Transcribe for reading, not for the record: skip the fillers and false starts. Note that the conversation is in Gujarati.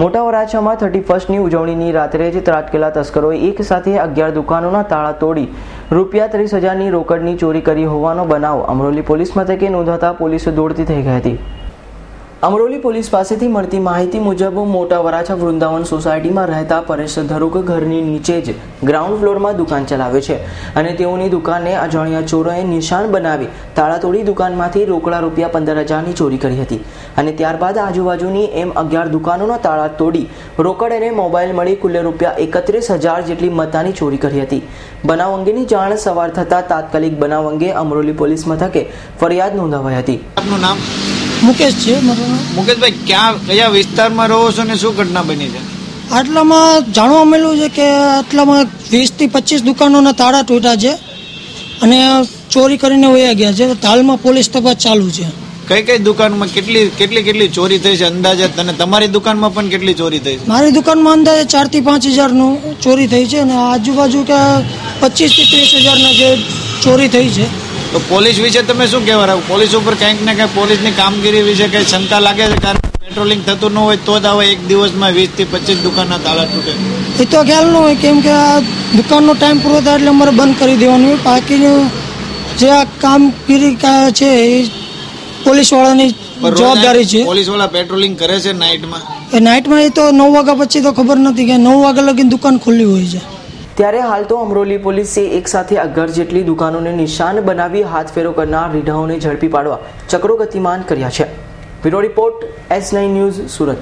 મોટા વરાછામાં 31મી ઉજવણીની રાત્રે જ ત્રાટકેલા તસ્કરોએ એક સાથે 11 દુકાનોના તાળા તોડી રૂપિયા 30,000ની રોકડની ચોરી કરી હોવાનો બનાવ અમરોલી પોલીસ મથકે નોંધાતા પોલીસ દોડતી થઈ ગઈ હતી। અમરોલી પોલીસ પાસેથી મળતી માહિતી મુજબ મોટા વરાછા વૃંદાવન સોસાયટીમાં રહેતા પરેશ ધરુક ઘરની નીચે જ ગ્રાઉન્ડ ફ્લોરમાં દુકાન ચલાવે છે અને તેઓની દુકાનને અજાણ્યા ચોરોએ નિશાન બનાવી તાળા તોડી દુકાનમાંથી રોકડા રૂપિયા 15,000ની ચોરી કરી હતી અને ત્યારબાદ આજુબાજુની એમ 11 દુકાનોના તાળા તોડી રોકડ અને મોબાઈલ મળી કુલ રૂપિયા 31,000 જેટલી મત્તાની ચોરી કરી હતી। બનાવ અંગેની જાણ સવાર થતાં તાત્કાલિક બનાવ અંગે અમરોલી પોલીસ મથકે ફરિયાદ નોંધાવાઈ હતી। આપનું નામ? મુકેશ છે મારું નામ। મુકેશભાઈ, કયા વિસ્તારમાં રહો છો ને શું ઘટના બની છે? આટલામાં જાણવા મળ્યું છે કે આટલામાં 20 થી 25 દુકાનોના તાળા તૂટ્યા છે અને ચોરી કરીને વયા ગયા છે। હાલમાં પોલીસ તપાસ ચાલુ છે। કઈ દુકાનમાં કેટલી ચોરી થઈ છે અંદાજે? અને તમારી દુકાનમાં પણ કેટલી ચોરી થઈ છે? મારી દુકાનમાં અંદાજે 4 થી 5,000 નું ચોરી થઈ છે અને આજુબાજુ કે 25 થી 30,000 જે ચોરી થઈ છે। તો પોલીસ વિશે તમે શું કહેવા રહો? પોલીસ ઉપર કંઈક ને કંઈક પોલીસની કામગીરી વિશે કંઈ શંકા લાગે છે? કારણ પેટ્રોલિંગ થતું ન હોય તો જ આવા એક દિવસમાં 20 થી 25 દુકાનના તાળા તૂટે? એ તો ખ્યાલ ન હોય, કેમ કે આ દુકાનનો ટાઈમ પૂરો થાય એટલે અમારે બંધ કરી દેવાનું હોય। બાકીનું જે આ કામગીરી છે એ પોલીસવાળાની જવાબદારી છે। પોલીસવાળા પેટ્રોલિંગ કરે છે નાઇટમાં? એ નાઇટમાં એ તો 9 વાગ્યા પછી તો ખબર નથી કે 9 વાગ્યા લગી દુકાન ખુલ્લી હોય છે। ત્યારે હાલ તો અમરોલી પોલીસે એક સાથે 11 જેટલી દુકાનોને નિશાન બનાવી હાથફેરો કરનાર રીઢાઓને ઝડપી પાડવા ચક્રો ગતિમાન કર્યા છે। Bureau report S9 news, Surat.